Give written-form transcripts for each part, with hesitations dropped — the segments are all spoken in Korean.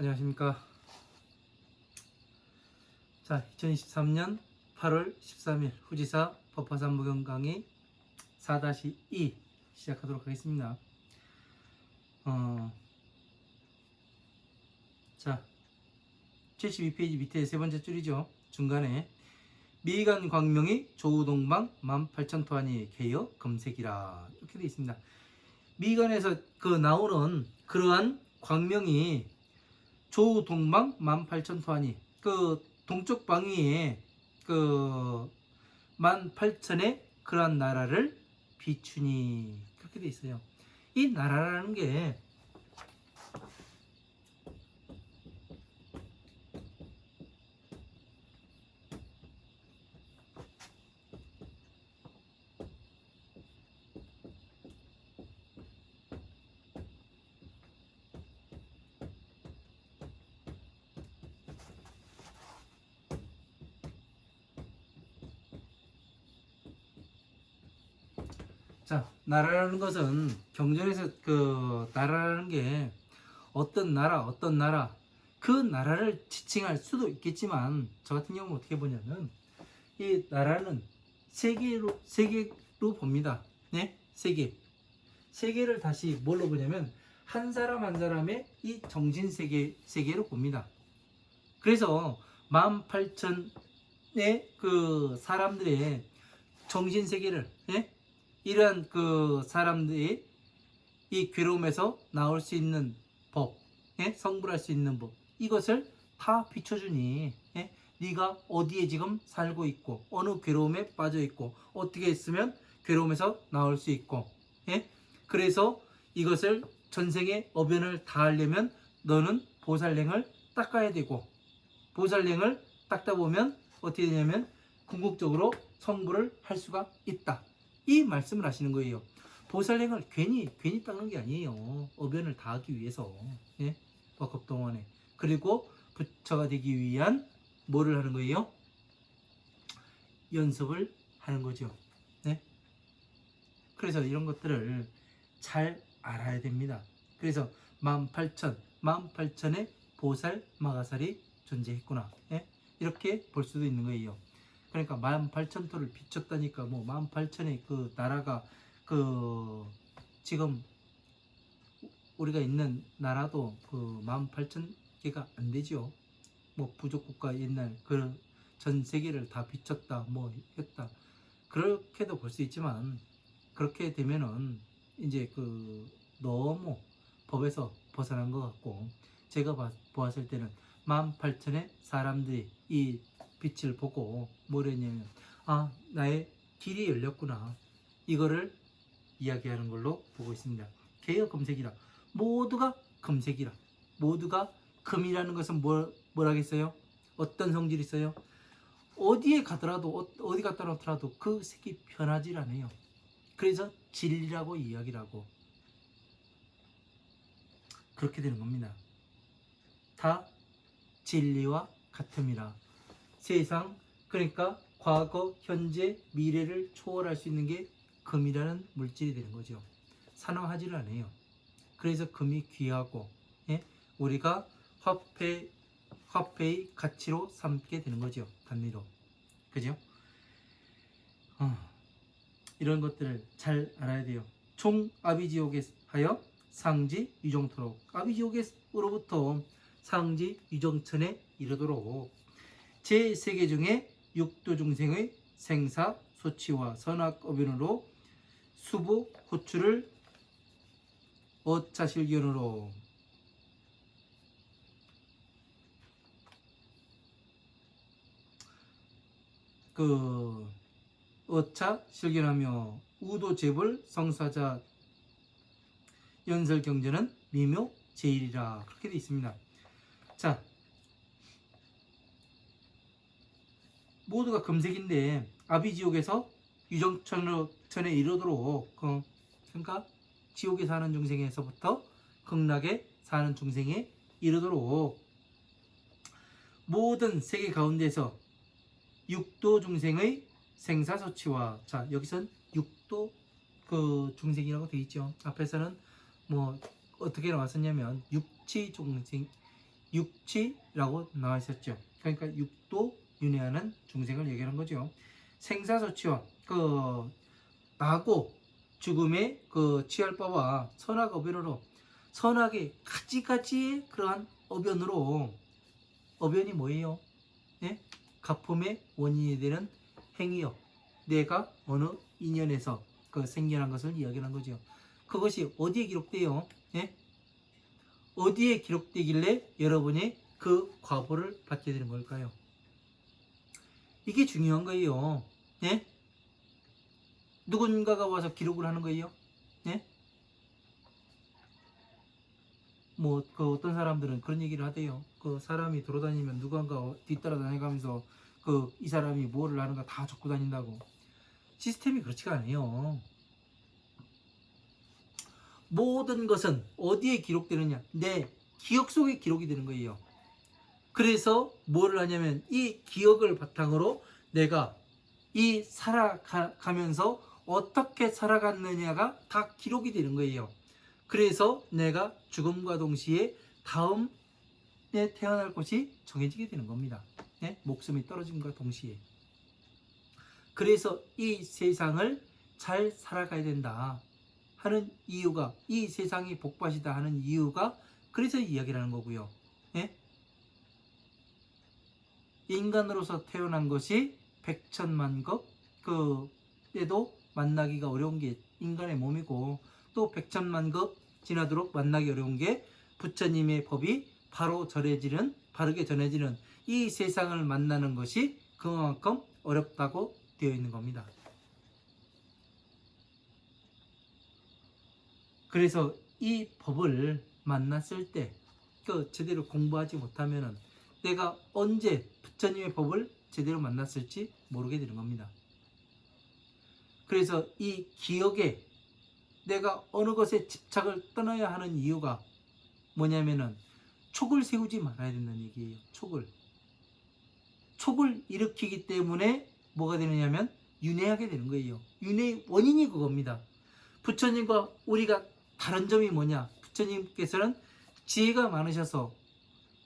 안녕하십니까. 자, 2023년 8월 13일 후지사 법화산 무경 강의 4-2 시작하도록 하겠습니다. 자, 72페이지 밑에 세 번째 줄이죠. 중간에 미간 광명이 조우동방 18,000토하니 개여 검색이라 이렇게 되어 있습니다. 미간에서 나오는 그러한 광명이 조우동방 18,000토하니 동쪽 방위에 18,000의 그러한 나라를 비추니 그렇게 돼 있어요. 이 나라라는 게 자, 나라라는 것은 경전에서 나라라는 게 어떤 나라 그 나라를 지칭할 수도 있겠지만 저 같은 경우는 어떻게 보냐면 이 나라는 세계로 봅니다. 네? 세계를 다시 뭘로 보냐면 한 사람 한 사람의 이 정신 세계로 봅니다. 그래서 18,000의 사람들의 정신 세계를 이러한 사람들이 이 괴로움에서 나올 수 있는 법, 성불할 수 있는 법, 이것을 다 비춰주니 네가 어디에 지금 살고 있고 어느 괴로움에 빠져 있고 어떻게 했으면 괴로움에서 나올 수 있고 그래서 이것을 전생의 어변을 다하려면 너는 보살랭을 닦아야 되고 보살랭을 닦다 보면 어떻게 되냐면 궁극적으로 성불을 할 수가 있다. 이 말씀을 하시는 거예요. 보살랭을 괜히 닦는 게 아니에요. 어변을 다하기 위해서 법급동원에 그리고 부처가 되기 위한 뭐를 하는 거예요? 연습을 하는 거죠. 그래서 이런 것들을 잘 알아야 됩니다. 그래서 18,000의 보살 마가살이 존재했구나. 이렇게 볼 수도 있는 거예요. 그러니까 18,000토를 비췄다니까 뭐 18,000의 나라가 지금 우리가 있는 나라도 18,000개가 안 되죠. 뭐 부족국가 옛날 전 세계를 다 비췄다 뭐 했다 그렇게도 볼 수 있지만 그렇게 되면은 이제 너무 법에서 벗어난 것 같고 제가 보았을 때는 18,000의 사람들이 이 빛을 보고 뭐랬냐면 나의 길이 열렸구나 이거를 이야기하는 걸로 보고 있습니다. 개여 검색이라 모두가 검색이라 모두가 금이라는 것은 뭐라겠어요? 어떤 성질이 있어요? 어디에 가더라도 어디 갔다 놓더라도 그 색이 변하질 않아요. 그래서 진리라고 이야기를 하고 그렇게 되는 겁니다. 다 진리와 같음이라 세상 그러니까 과거, 현재, 미래를 초월할 수 있는 게 금이라는 물질이 되는 거죠. 산화하지를 않아요. 그래서 금이 귀하고 우리가 화폐의 가치로 삼게 되는 거죠. 단위로. 그죠? 이런 것들을 잘 알아야 돼요. 총 아비지옥에 하여 상지 유정토록 아비지옥으로부터 상지 유정천에 이르도록 제3계 중에 육도 중생의 생사 소치와 선악 어변으로 수부 호출을 어차실견으로 어차 실견하며 우도재벌 성사자 연설경전은 미묘 제일이라 그렇게 되어 있습니다. 자, 모두가 금색인데 아비지옥에서 유정천에 이르도록 그러니까 지옥에 사는 중생에서부터 극락에 사는 중생에 이르도록 모든 세계 가운데서 육도 중생의 생사소치와 자 여기선 육도 중생이라고 되어 있죠. 앞에서는 뭐 어떻게 나왔었냐면 육치 중생 육치라고 나와 있었죠. 그러니까 육도 윤회하는 중생을 얘기하는 거죠. 생사소치와 그 나고 죽음의 그 취할 바와 선악 어변으로 선악의 가지가지의 그러한 어변으로 어변이 뭐예요? 네? 가품의 원인이 되는 행위요. 내가 어느 인연에서 그 생겨난 것을 이야기하는 거죠. 그것이 어디에 기록돼요? 네? 어디에 기록되길래 여러분이 그 과보를 받게 되는 걸까요? 이게 중요한 거예요. 네? 누군가가 와서 기록을 하는 거예요. 네? 뭐 그 어떤 사람들은 그런 얘기를 하대요. 그 사람이 돌아다니면 누군가 뒤따라 다녀가면서 그 이 사람이 뭐를 하는가 다 적고 다닌다고. 시스템이 그렇지가 않아요. 모든 것은 어디에 기록되느냐? 내 기억 속에 기록이 되는 거예요. 그래서 뭐를 하냐면 이 기억을 바탕으로 내가 이 살아가면서 어떻게 살아갔느냐가 다 기록이 되는 거예요. 그래서 내가 죽음과 동시에 다음에 태어날 것이 정해지게 되는 겁니다. 네? 목숨이 떨어짐과 동시에. 그래서 이 세상을 잘 살아가야 된다 하는 이유가, 이 세상이 복받이다 하는 이유가 그래서 이야기를 하는 거고요. 네? 인간으로서 태어난 것이 백천만급 그때도 만나기가 어려운 게 인간의 몸이고, 또 백천만급 지나도록 만나기 어려운 게 부처님의 법이 바르게 전해지는 이 세상을 만나는 것이 그만큼 어렵다고 되어 있는 겁니다. 그래서 이 법을 만났을 때 제대로 공부하지 못하면 내가 언제 부처님의 법을 제대로 만났을지 모르게 되는 겁니다. 그래서 이 기억에 내가 어느 것에 집착을 떠나야 하는 이유가 뭐냐면은 촉을 세우지 말아야 된다는 얘기예요. 촉을 일으키기 때문에 뭐가 되느냐면 윤회하게 되는 거예요. 윤회의 원인이 그겁니다. 부처님과 우리가 다른 점이 뭐냐? 부처님께서는 지혜가 많으셔서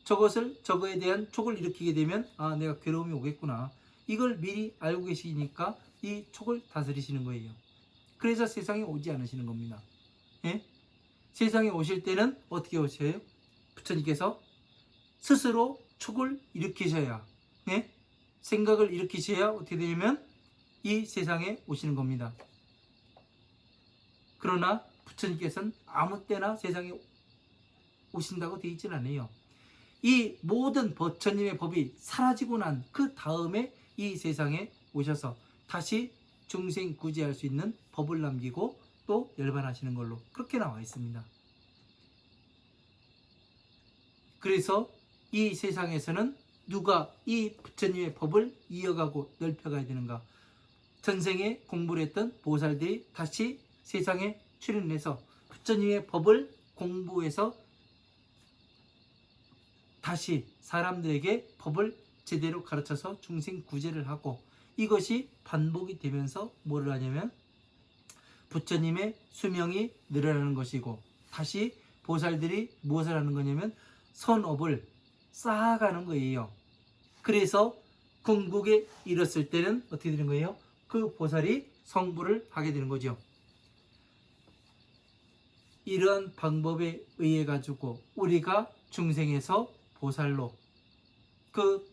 저거에 대한 촉을 일으키게 되면 아, 내가 괴로움이 오겠구나. 이걸 미리 알고 계시니까 이 촉을 다스리시는 거예요. 그래서 세상에 오지 않으시는 겁니다. 예? 세상에 오실 때는 어떻게 오셔요? 부처님께서 스스로 촉을 일으키셔야, 예? 생각을 일으키셔야 어떻게 되냐면 이 세상에 오시는 겁니다. 그러나 부처님께서는 아무 때나 세상에 오신다고 되어 있지는 않아요. 이 모든 부처님의 법이 사라지고 난 그 다음에 이 세상에 오셔서 다시 중생 구제할 수 있는 법을 남기고 또 열반하시는 걸로 그렇게 나와 있습니다. 그래서 이 세상에서는 누가 이 부처님의 법을 이어가고 넓혀가야 되는가? 전생에 공부를 했던 보살들이 다시 세상에 출현해서 부처님의 법을 공부해서 다시 사람들에게 법을 제대로 가르쳐서 중생 구제를 하고, 이것이 반복이 되면서 뭐를 하냐면 부처님의 수명이 늘어나는 것이고, 다시 보살들이 무엇을 하는 거냐면 선업을 쌓아가는 거예요. 그래서 궁극에 이뤘을 때는 어떻게 되는 거예요? 그 보살이 성불을 하게 되는 거죠. 이러한 방법에 의해 가지고 우리가 중생에서 보살로,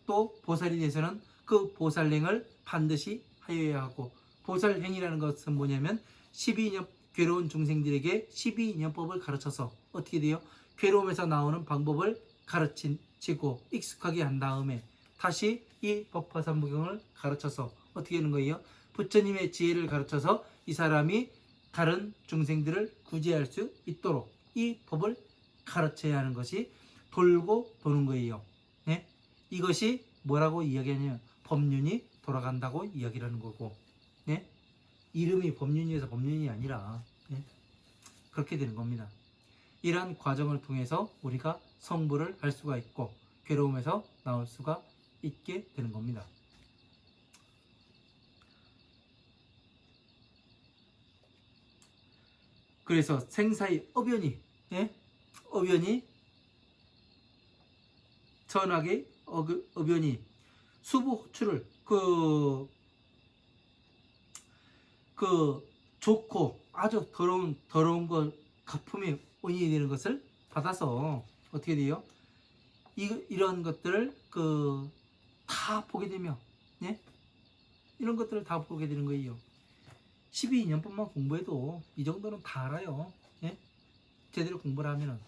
또 보살이 돼서는 그 보살행을 반드시 하여야 하고, 보살행이라는 것은 뭐냐면 12년 괴로운 중생들에게 12년법을 가르쳐서 어떻게 돼요? 괴로움에서 나오는 방법을 가르치고 익숙하게 한 다음에 다시 이 법화삼부경을 가르쳐서 어떻게 하는 거예요? 부처님의 지혜를 가르쳐서 이 사람이 다른 중생들을 구제할 수 있도록 이 법을 가르쳐야 하는 것이 돌고 도는 거예요. 네? 이것이 뭐라고 이야기하냐면 법륜이 돌아간다고 이야기를 하는 거고, 네? 이름이 법륜이어서 법륜이 아니라, 네? 그렇게 되는 겁니다. 이러한 과정을 통해서 우리가 성불을 할 수가 있고 괴로움에서 나올 수가 있게 되는 겁니다. 그래서 생사의 어변이, 예? 어변이 전하게 어변이 수부 호출을 좋고 아주 더러운 걸 가품의 원인이 되는 것을 받아서 어떻게 돼요? 이런 것들을 다 보게 되며, 예? 이런 것들을 다 보게 되는 거예요. 12년법만 공부해도 이 정도는 다 알아요. 예? 제대로 공부를 하면은.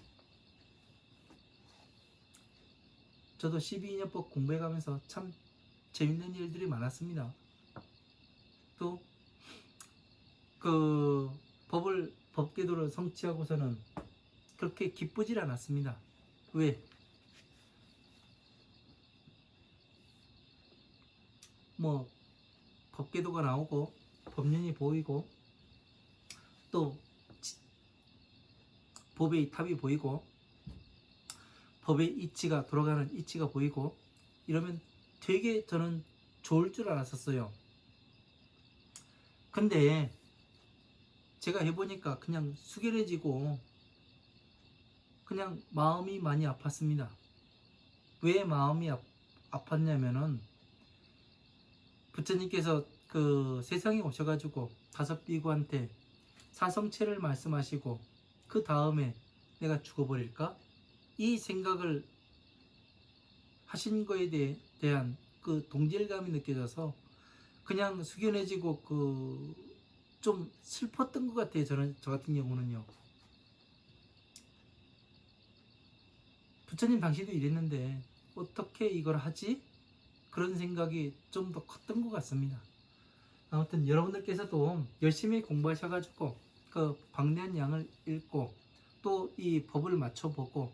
저도 12년법 공부해 가면서 참 재밌는 일들이 많았습니다. 또 법계도를 성취하고서는 그렇게 기쁘질 않았습니다. 왜? 뭐 법계도가 나오고 법륜이 보이고 또 법의 탑이 보이고 법의 이치가 돌아가는 이치가 보이고 이러면 되게 저는 좋을 줄 알았었어요. 근데 제가 해보니까 그냥 숙연해지고 그냥 마음이 많이 아팠습니다. 왜 마음이 아팠냐면은 부처님께서 세상에 오셔가지고 다섯 비구한테 사성체를 말씀하시고 그 다음에 내가 죽어버릴까? 이 생각을 하신 거에 대한 그 동질감이 느껴져서 그냥 숙연해지고 좀 슬펐던 것 같아요. 저 같은 경우는요. 부처님 당시도 이랬는데 어떻게 이걸 하지? 그런 생각이 좀 더 컸던 것 같습니다. 아무튼 여러분들께서도 열심히 공부하셔가지고 방대한 양을 읽고 또 이 법을 맞춰보고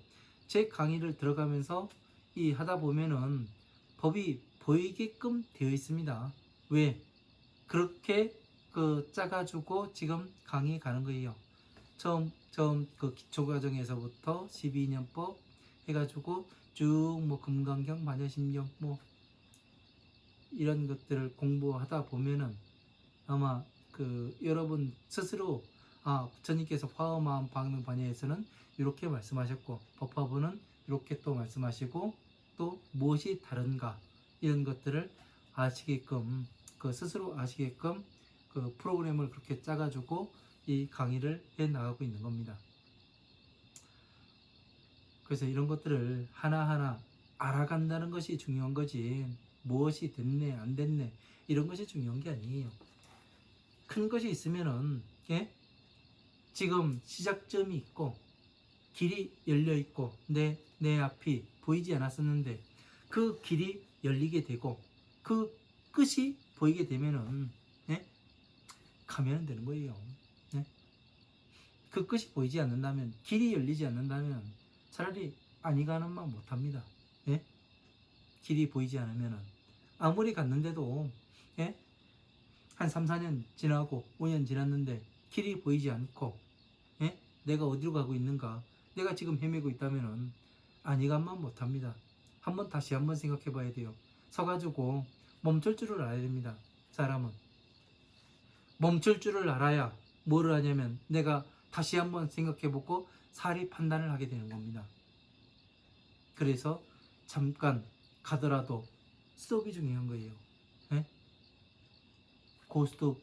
제 강의를 들어가면서 하다 보면은 법이 보이게끔 되어 있습니다. 왜? 그렇게 짜가지고 지금 강의 가는 거예요. 처음 기초과정에서부터 12년법 해가지고 쭉 금강경, 반야심경 이런 것들을 공부하다 보면은 아마 여러분 스스로 부처님께서 화엄마음 방능 반야에서는 이렇게 말씀하셨고 법화부는 이렇게 또 말씀하시고 또 무엇이 다른가 이런 것들을 아시게끔 스스로 아시게끔 프로그램을 그렇게 짜가지고 이 강의를 해 나가고 있는 겁니다. 그래서 이런 것들을 하나하나 알아간다는 것이 중요한 거지 무엇이 됐네 안 됐네 이런 것이 중요한 게 아니에요. 큰 것이 있으면은 지금 시작점이 있고 길이 열려 있고 내 앞이 보이지 않았었는데 그 길이 열리게 되고 그 끝이 보이게 되면은 가면 되는 거예요. 그 끝이 보이지 않는다면 길이 열리지 않는다면 차라리 아니 가는 만 못합니다. 길이 보이지 않으면은 아무리 갔는데도 한 3, 4년 지나고 5년 지났는데 길이 보이지 않고 내가 어디로 가고 있는가 내가 지금 헤매고 있다면은 아니간만 못합니다. 다시 한번 생각해 봐야 돼요. 서가지고 멈출 줄을 알아야 됩니다. 사람은 멈출 줄을 알아야 뭐를 하냐면 내가 다시 한번 생각해 보고 사리 판단을 하게 되는 겁니다. 그래서 잠깐 가더라도 스톱이 중요한 거예요. 고스톱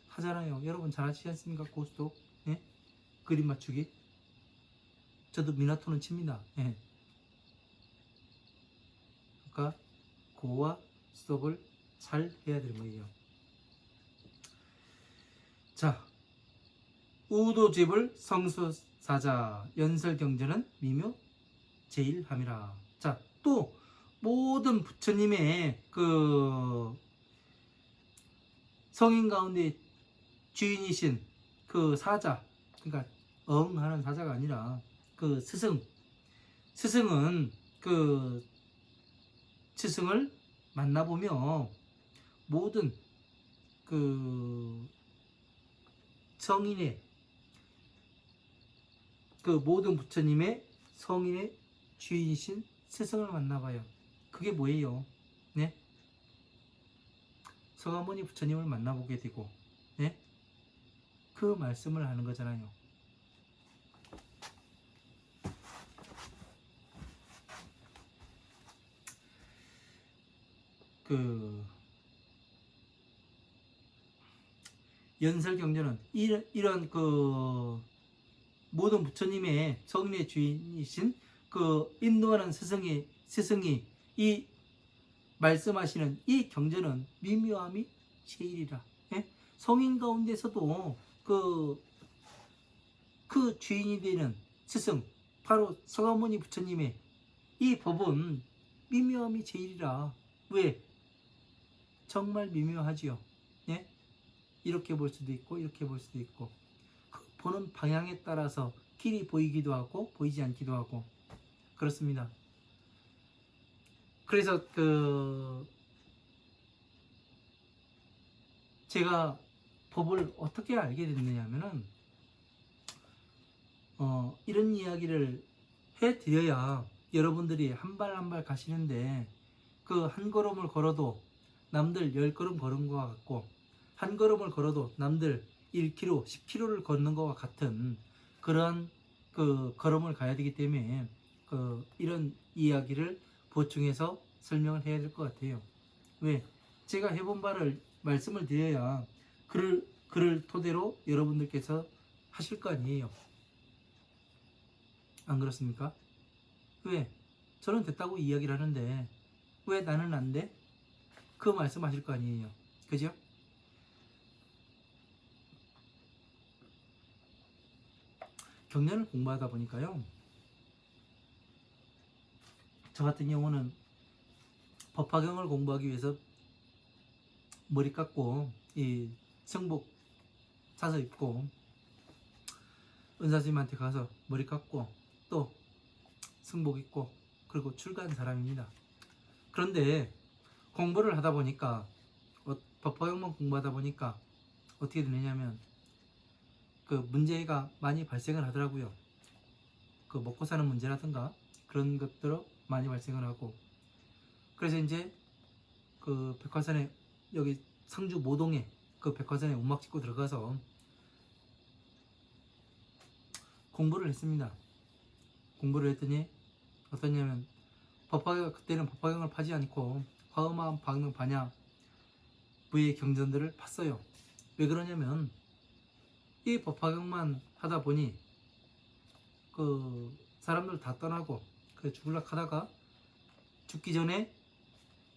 하잖아요. 여러분 잘 아시지 않습니까? 고스톱 그림 맞추기 저도 미나토는 칩니다. 그러니까 고와 스톱을 잘 해야 되는 거예요. 자, 우도집을 성수사자 연설경전은 미묘 제일함이라. 자, 또 모든 부처님의 성인 가운데 주인이신 사자, 그러니까 하는 사자가 아니라 스승은 스승을 만나보며 모든 성인의 모든 부처님의 성인의 주인이신 스승을 만나봐요. 그게 뭐예요? 서가모니 부처님을 만나보게 되고 그 말씀을 하는 거잖아요. 그 연설 경전은 이런 그 모든 부처님의 성리의 주인이신 그 인도하는 스승이 이 말씀하시는 이 경전은 미묘함이 제일이라. 예? 성인 가운데서도 그 주인이 되는 스승 바로 서가모니 부처님의 이 법은 미묘함이 제일이라. 왜? 정말 미묘하지요. 예? 이렇게 볼 수도 있고 이렇게 볼 수도 있고 그 보는 방향에 따라서 길이 보이기도 하고 보이지 않기도 하고 그렇습니다. 그래서 제가 법을 어떻게 알게 됐느냐면은 이런 이야기를 해드려야 여러분들이 한 발 한 발 가시는데 그 한 걸음을 걸어도 남들 10걸음 걸은 것과 같고 한 걸음을 걸어도 남들 1km, 10km를 걷는 것과 같은 그러한 그 걸음을 가야 되기 때문에 이런 이야기를 보충해서 설명을 해야 될 것 같아요. 왜? 제가 해본 바를 말씀을 드려야 그를 토대로 여러분들께서 하실 거 아니에요. 안 그렇습니까? 왜? 저는 됐다고 이야기를 하는데 왜 나는 안 돼? 그 말씀하실 거 아니에요. 그죠? 경전을 공부하다 보니까요. 저 같은 경우는 법화경을 공부하기 위해서 머리 깎고 이 성복 사서 입고 은사스님한테 가서 머리 깎고 또 성복 입고 그리고 출가한 사람입니다. 그런데 공부를 하다 보니까 법화경만 공부하다 보니까 어떻게 되느냐면 그 문제가 많이 발생을 하더라고요. 그 먹고 사는 문제라든가 그런 것들로 많이 발생을 하고 그래서 이제 그 백화산에 여기 상주 모동에 그 백화산에 움막 짓고 들어가서 공부를 했습니다. 공부를 했더니 어떠냐면 그때는 법화경을 파지 않고 화엄한 방능 반야 부의 경전들을 팠어요. 왜 그러냐면 이 법화경만 하다 보니 그 사람들 다 떠나고 그 죽으려고 하다가 죽기 전에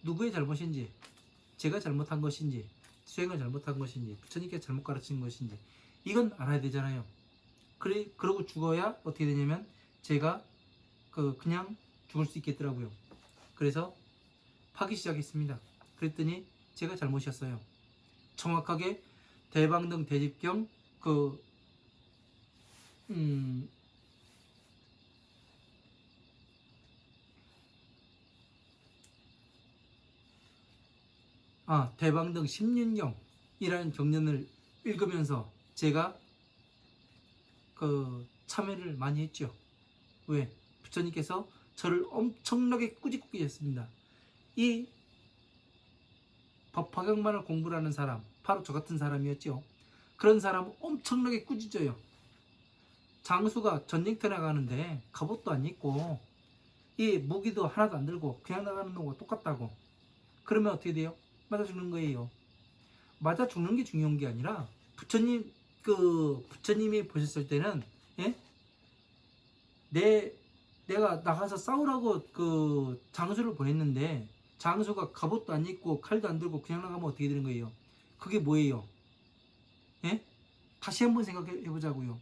누구의 잘못인지 제가 잘못한 것인지 수행을 잘못한 것인지 부처님께 잘못 가르친 것인지 이건 알아야 되잖아요. 그러고 죽어야 어떻게 되냐면 제가 그냥 죽을 수 있겠더라고요. 그래서 파기 시작했습니다. 그랬더니 제가 잘못이었어요. 정확하게 대방등 대집경 대방등 십륜경이라는 경전을 읽으면서 제가 참회를 많이 했죠. 왜? 부처님께서 저를 엄청나게 꾸짖고 계셨습니다. 이 법화경만을 공부를 하는 사람, 바로 저 같은 사람이었죠. 그런 사람은 엄청나게 꾸짖어요. 장수가 전쟁터 나가는데 갑옷도 안 입고 이 무기도 하나도 안 들고 그냥 나가는 놈과 똑같다고. 그러면 어떻게 돼요? 맞아 죽는 거예요. 맞아 죽는 게 중요한 게 아니라 부처님이 보셨을 때는 예? 내가 나가서 싸우라고 장수를 보냈는데 장수가 갑옷도 안 입고 칼도 안 들고 그냥 나가면 어떻게 되는 거예요? 그게 뭐예요? 예? 다시 한번 생각해 보자고요.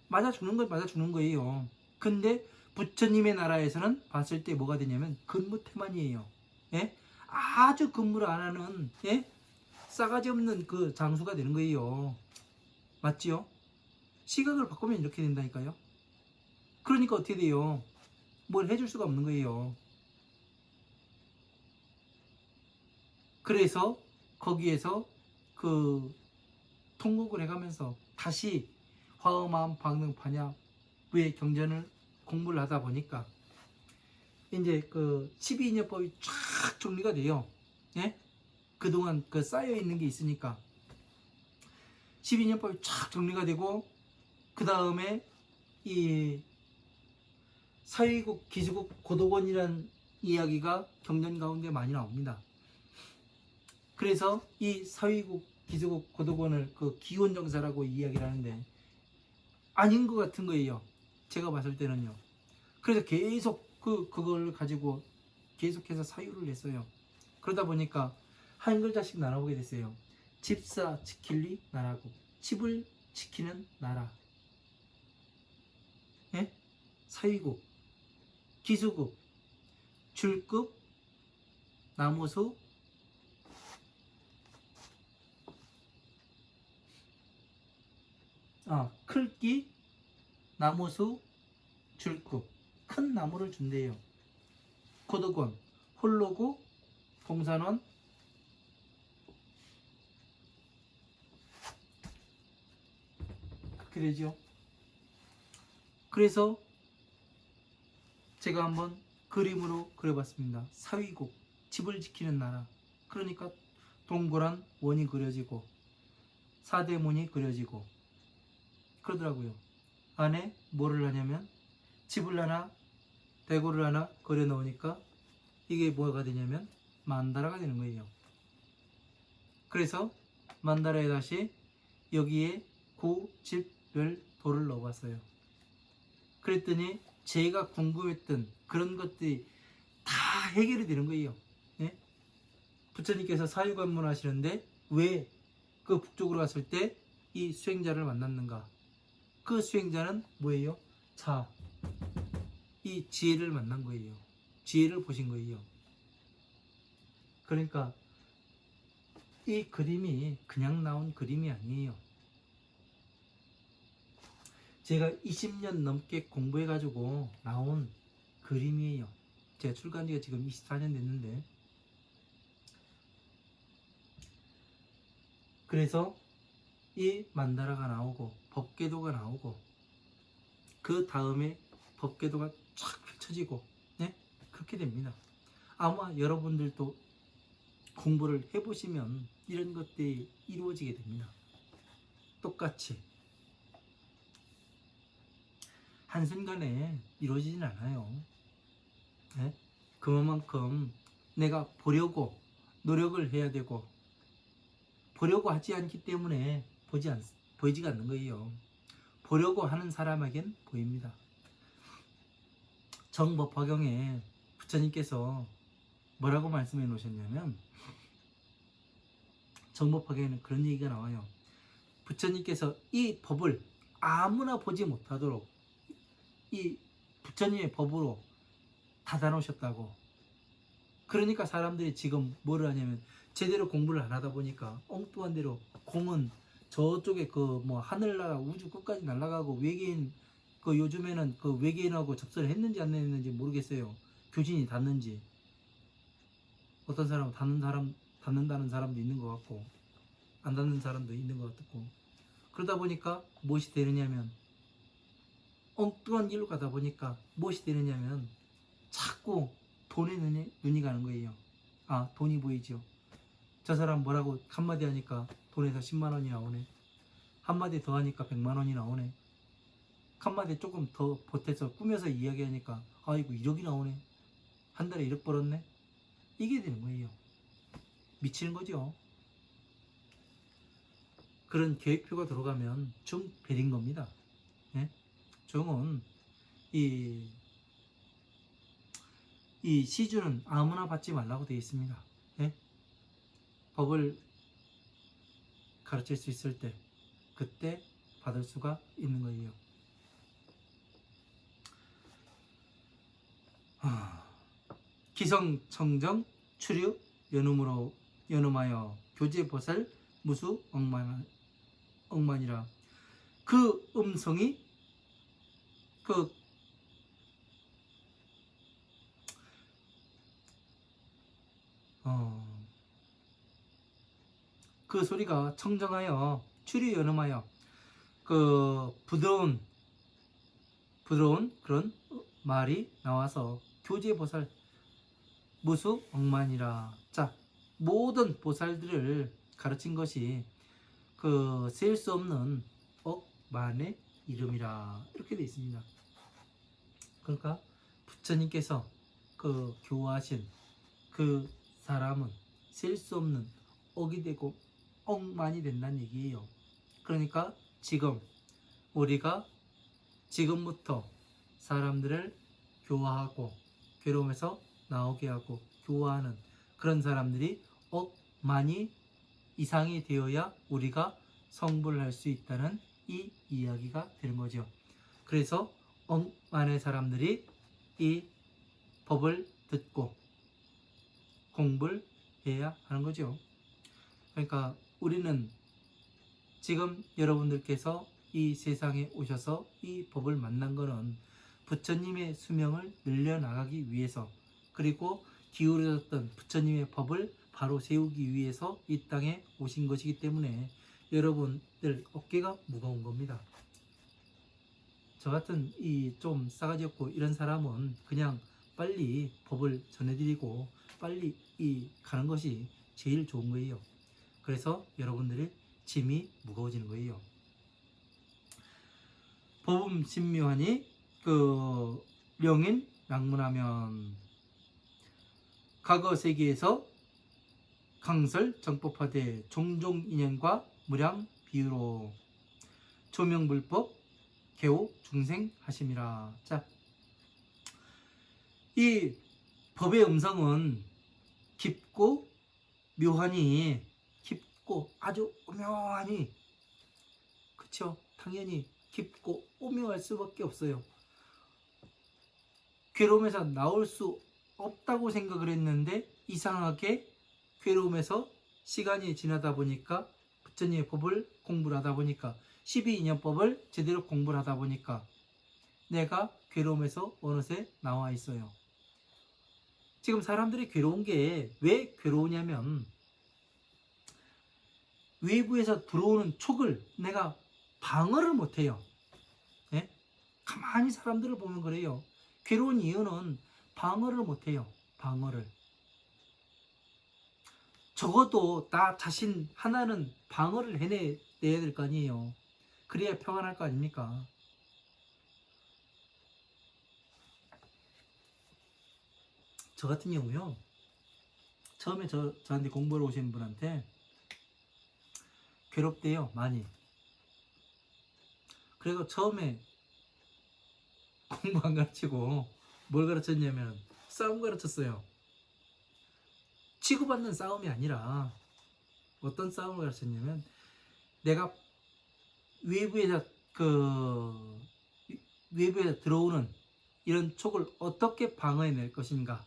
맞아 죽는 건 맞아 죽는 거예요. 근데 부처님의 나라에서는 봤을 때 뭐가 되냐면 근무태만이에요. 예? 아주 근무를 안 하는 싸가지 없는 그 장수가 되는 거예요. 맞지요? 시각을 바꾸면 이렇게 된다니까요. 그러니까 어떻게 돼요? 뭘 해줄 수가 없는 거예요. 그래서 거기에서 통곡을 해가면서 다시 화엄한 방능 반야 부의 경전을 공부를 하다 보니까 이제 12인여법이 쫙 정리가 돼요. 예? 그동안 쌓여 있는 게 있으니까 12인여법이 쫙 정리가 되고 그 다음에 이 사위국 기수국 고도권이라는 이야기가 경전 가운데 많이 나옵니다. 그래서 이 사위국, 기수국, 고도권을 그 기원정사라고 이야기를 하는데 아닌 것 같은 거예요. 제가 봤을 때는요. 그래서 계속 그걸 가지고 계속해서 사유를 냈어요. 그러다 보니까 한 글자씩 나눠보게 됐어요. 집사 지킬리 나라국, 집을 지키는 나라. 예? 사위국, 기수국, 줄급, 나무수, 클기, 나무수, 줄급. 큰 나무를 준대요. 고도권, 홀로구, 동산원, 그렇게 되죠. 그래서 제가 한번 그림으로 그려봤습니다. 사위국, 집을 지키는 나라. 그러니까 동그란 원이 그려지고 사대문이 그려지고 그러더라고요. 안에 뭐를 하냐면 집을 하나 대고를 하나 그려 놓으니까 이게 뭐가 되냐면 만다라가 되는 거예요. 그래서 만다라에 다시 여기에 구, 집, 별, 도를 넣어봤어요. 그랬더니 제가 궁금했던 그런 것들이 다 해결이 되는 거예요. 예? 부처님께서 사유관문 하시는데 왜 그 북쪽으로 갔을 때 이 수행자를 만났는가? 그 수행자는 뭐예요? 자, 이 지혜를 만난 거예요. 지혜를 보신 거예요. 그러니까 이 그림이 그냥 나온 그림이 아니에요. 제가 20년 넘게 공부해가지고 나온 그림이에요. 제가 출간 지가 지금 24년 됐는데, 그래서 이 만다라가 나오고 법궤도가 나오고 그 다음에 법궤도가 쫙 펼쳐지고, 네? 그렇게 됩니다. 아마 여러분들도 공부를 해보시면 이런 것들이 이루어지게 됩니다. 똑같이 한순간에 이루어지진 않아요. 네? 그만큼 내가 보려고 노력을 해야 되고 보려고 하지 않기 때문에 보이지가 않는 거예요. 보려고 하는 사람에겐 보입니다. 정법화경에 부처님께서 뭐라고 말씀해 놓으셨냐면 정법화경에는 그런 얘기가 나와요. 부처님께서 이 법을 아무나 보지 못하도록 이 부처님의 법으로 닫아 놓으셨다고. 그러니까 사람들이 지금 뭐를 하냐면 제대로 공부를 안 하다 보니까 엉뚱한 대로 공은 저쪽에 그 뭐 하늘나라 우주 끝까지 날아가고 외계인 그 요즘에는 그 외계인하고 접선을 했는지 안 했는지 모르겠어요. 교진이 닿는지 어떤 사람은 닿는다는 사람도 있는 것 같고 안 닿는 사람도 있는 것 같고 그러다 보니까 무엇이 되느냐면 엉뚱한 길로 가다 보니까 무엇이 되느냐면 자꾸 돈에 눈이 가는 거예요. 돈이 보이죠. 저 사람 뭐라고 한마디 하니까 돈에서 10만 원이 나오네. 한마디 더 하니까 100만 원이 나오네. 한마디 조금 더 보태서 꾸며서 이야기하니까 아이고 1억이 나오네. 한 달에 1억 벌었네. 이게 되는 거예요. 미치는 거죠. 그런 계획표가 들어가면 중별인 겁니다. 네? 중은 이 시주는 아무나 받지 말라고 되어 있습니다. 네? 법을 가르칠 수 있을 때 그때 받을 수가 있는 거예요. 기성청정 추류 연음하여 교제보살 무수 억만이라. 그 음성이 그 소리가 청정하여 추류 연음하여 그 부드러운 그런 말이 나와서 교제보살 무수 억만이라. 자, 모든 보살들을 가르친 것이 그 셀 수 없는 억만의 이름이라 이렇게 되어 있습니다. 그러니까 부처님께서 그 교화하신 그 사람은 셀 수 없는 어기되고 엉망이 된다는 얘기예요. 그러니까 지금 우리가 지금부터 사람들을 교화하고 괴로움에서 나오게 하고 교화하는 그런 사람들이 많이 이상이 되어야 우리가 성불을 할 수 있다는 이 이야기가 되는 거죠. 그래서 많은 사람들이 이 법을 듣고 공부를 해야 하는 거죠. 그러니까 우리는 지금 여러분들께서 이 세상에 오셔서 이 법을 만난 것은 부처님의 수명을 늘려나가기 위해서, 그리고 기울어졌던 부처님의 법을 바로 세우기 위해서 이 땅에 오신 것이기 때문에 여러분들 어깨가 무거운 겁니다. 저 같은 이 좀 싸가지 없고 이런 사람은 그냥 빨리 법을 전해드리고 빨리 가는 것이 제일 좋은 거예요. 그래서 여러분들의 짐이 무거워지는 거예요. 법음 신묘하니 명인 낭문하면 과거 세계에서 강설 정법화돼 종종 인연과 무량 비유로 조명불법 개호 중생하심이라. 자, 이 법의 음성은 깊고 묘하니, 깊고 아주 오묘하니, 그쵸? 당연히 깊고 오묘할 수밖에 없어요. 괴로움에서 나올 수 없다고 생각을 했는데 이상하게 괴로움에서 시간이 지나다 보니까 부처님의 법을 공부를 하다 보니까 12인연법을 제대로 공부를 하다 보니까 내가 괴로움에서 어느새 나와 있어요. 지금 사람들이 괴로운 게 왜 괴로우냐면 외부에서 들어오는 촉을 내가 방어를 못해요. 네? 가만히 사람들을 보면 그래요. 괴로운 이유는 방어를 못해요. 방어를. 적어도 나 자신 하나는 방어를 해내야 될 거 아니에요. 그래야 평안할 거 아닙니까? 저 같은 경우요. 처음에 저한테 공부를 오신 분한테 괴롭대요. 많이. 그래서 처음에 공부 안 가르치고 뭘 가르쳤냐면 싸움 가르쳤어요. 치고받는 싸움이 아니라 어떤 싸움을 가르쳤냐면 내가 외부에서 외부에서 들어오는 이런 촉을 어떻게 방어해낼 것인가,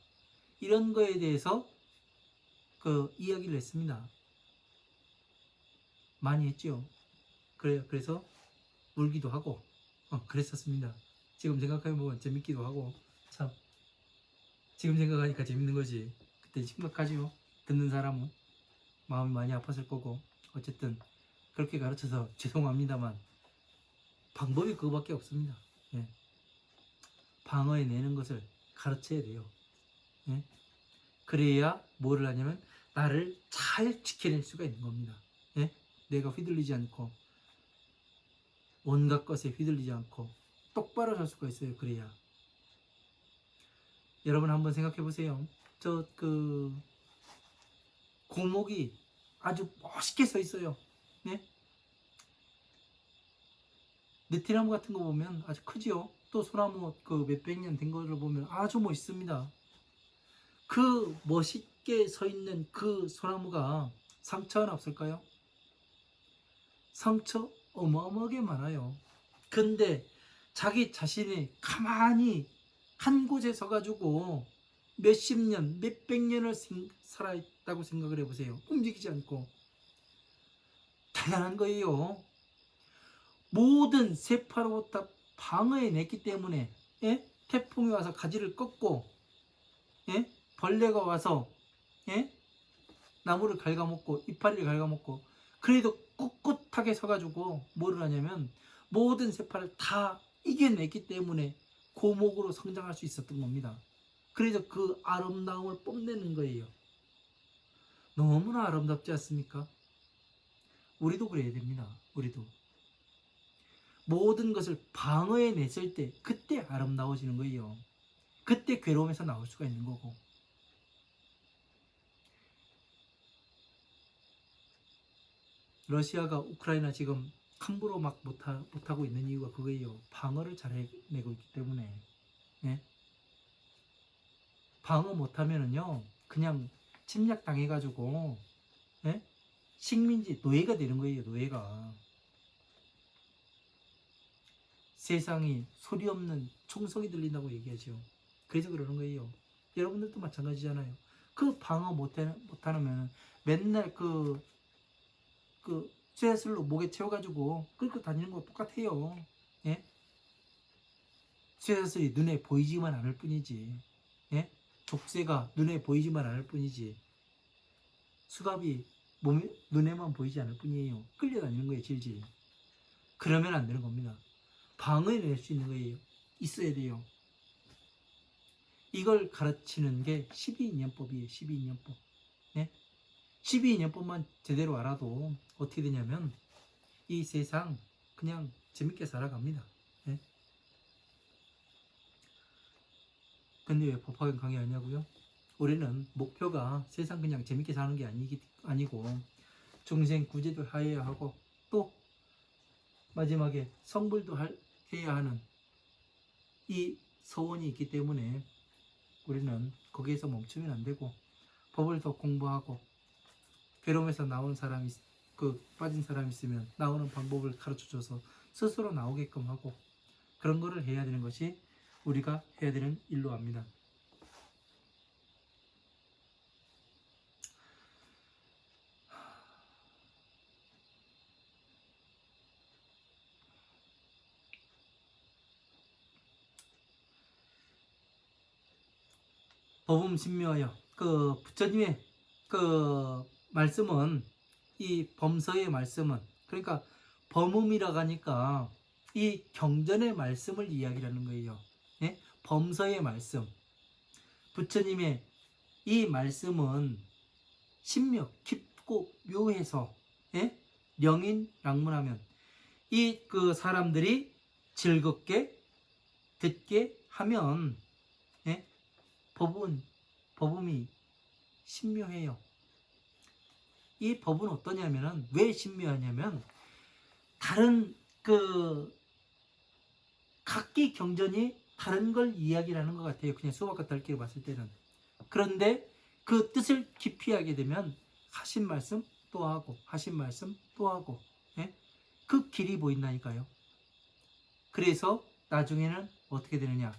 이런 거에 대해서 이야기를 했습니다. 많이 했죠. 그래서 울기도 하고 그랬었습니다. 지금 생각해보면 재밌기도 하고, 참 지금 생각하니까 재밌는 거지. 그때 심각하지요. 듣는 사람은 마음이 많이 아팠을 거고. 어쨌든 그렇게 가르쳐서 죄송합니다만 방법이 그거밖에 없습니다. 예. 방어해내는 것을 가르쳐야 돼요. 예. 그래야 뭐를 하냐면 나를 잘 지켜낼 수가 있는 겁니다. 예. 내가 휘둘리지 않고 온갖 것에 휘둘리지 않고 똑바로 설 수가 있어요. 그래야. 여러분 한번 생각해 보세요. 고목이 아주 멋있게 서 있어요. 네? 느티나무 같은 거 보면 아주 크지요. 또 소나무 몇백 년 된 거를 보면 아주 멋있습니다. 그 멋있게 서 있는 그 소나무가 상처 하나 없을까요? 상처 어마어마하게 많아요. 근데 자기 자신이 가만히 한 곳에 서가지고 몇십 년, 몇백 년을 살아있다고 생각을 해보세요. 움직이지 않고. 대단한 거예요. 모든 세파로부터 방어해냈기 때문에, 예? 태풍이 와서 가지를 꺾고, 예? 벌레가 와서, 예? 나무를 갉아먹고 이파리를 갉아먹고, 그래도 꿋꿋하게 서가지고 뭐를 하냐면 모든 세파를 다 이겨냈기 때문에 고목으로 성장할 수 있었던 겁니다. 그래서 그 아름다움을 뽐내는 거예요. 너무나 아름답지 않습니까? 우리도 그래야 됩니다. 우리도 모든 것을 방어해냈을 때 그때 아름다워지는 거예요. 그때 괴로움에서 나올 수가 있는 거고. 러시아가 우크라이나 지금 함부로 막 못하고 있는 이유가 그거예요. 방어를 잘 해내고 있기 때문에. 예? 방어 못하면은요, 그냥 침략 당해가지고, 예? 식민지, 노예가 되는 거예요, 노예가. 세상이 소리 없는 총성이 들린다고 얘기하죠. 그래서 그러는 거예요. 여러분들도 마찬가지잖아요. 그 방어 못하면 맨날 쇠술로 목에 채워가지고 끌고 다니는 거 똑같아요. 예? 쇠사슬이 눈에 보이지만 않을 뿐이지. 예? 족쇄가 눈에 보이지만 않을 뿐이지. 수갑이 눈에만 보이지 않을 뿐이에요. 끌려다니는 거예요, 질질. 그러면 안 되는 겁니다. 방어해낼 수 있는 거예요. 있어야 돼요. 이걸 가르치는 게 12인연법이에요. 12인연법. 네? 12인연법만 제대로 알아도 어떻게 되냐면 이 세상 그냥 재밌게 살아갑니다. 네? 근데 왜 법학은 강의하냐고요? 우리는 목표가 세상 그냥 재밌게 사는 게 아니고 중생 구제도 해야 하고 또 마지막에 성불도 해야 하는 이 서원이 있기 때문에 우리는 거기에서 멈추면 안 되고 법을 더 공부하고 괴로움에서 나온 사람이 빠진 사람이 있으면 나오는 방법을 가르쳐줘서 스스로 나오게끔 하고 그런 거를 해야 되는 것이 우리가 해야 되는 일로 합니다. 법음 신묘하여 부처님의 말씀은 이 범서의 말씀은 그러니까 범음이라고 하니까 이 경전의 말씀을 이야기하는 거예요. 예? 범서의 말씀 부처님의 이 말씀은 신묘 깊고 묘해서 예? 명인랑문하면 이 사람들이 즐겁게 듣게 하면 예? 법음이 신묘해요. 이 법은 어떠냐면은 왜 신묘하냐면 다른 각기 경전이 다른 걸 이야기를 하는 것 같아요. 그냥 수학과 달기로 봤을 때는. 그런데 그 뜻을 깊이 하게 되면 하신 말씀 또 하고 하신 말씀 또 하고 예? 그 길이 보인다니까요. 그래서 나중에는 어떻게 되느냐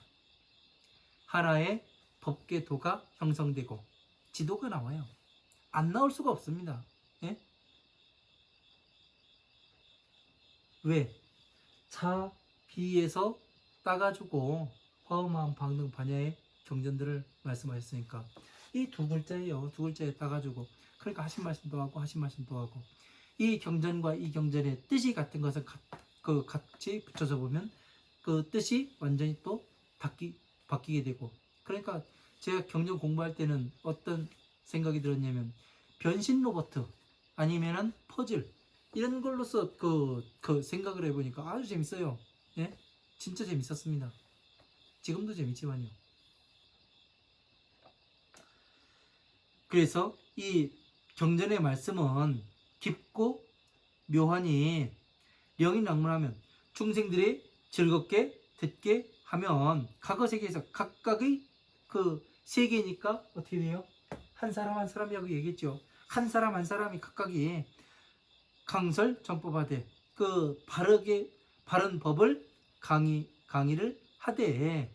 하나의 법계도가 형성되고 지도가 나와요. 안 나올 수가 없습니다. 예? 왜? 차, 비에서 따가지고 화엄한 방등 반야의 경전들을 말씀하셨으니까 이 두 글자예요. 두 글자에 따가지고 그러니까 하신 말씀도 하고 하신 말씀도 하고 이 경전과 이 경전의 뜻이 같은 것을 같이 붙여서 보면 그 뜻이 완전히 또 바뀌게 되고 그러니까 제가 경전 공부할 때는 어떤 생각이 들었냐면 변신 로봇 아니면은 퍼즐 이런 걸로서 생각을 해보니까 아주 재밌어요. 예? 진짜 재밌었습니다. 지금도 재밌지만요. 그래서 이 경전의 말씀은 깊고 묘하니 명인랑문하면 중생들이 즐겁게 듣게 하면 과거 세계에서 각각의 세계니까 어떻게 돼요? 한 사람 한 사람이라고 얘기했죠. 한 사람 한 사람이 각각이 강설 전법하되 바른 법을 강의를 하되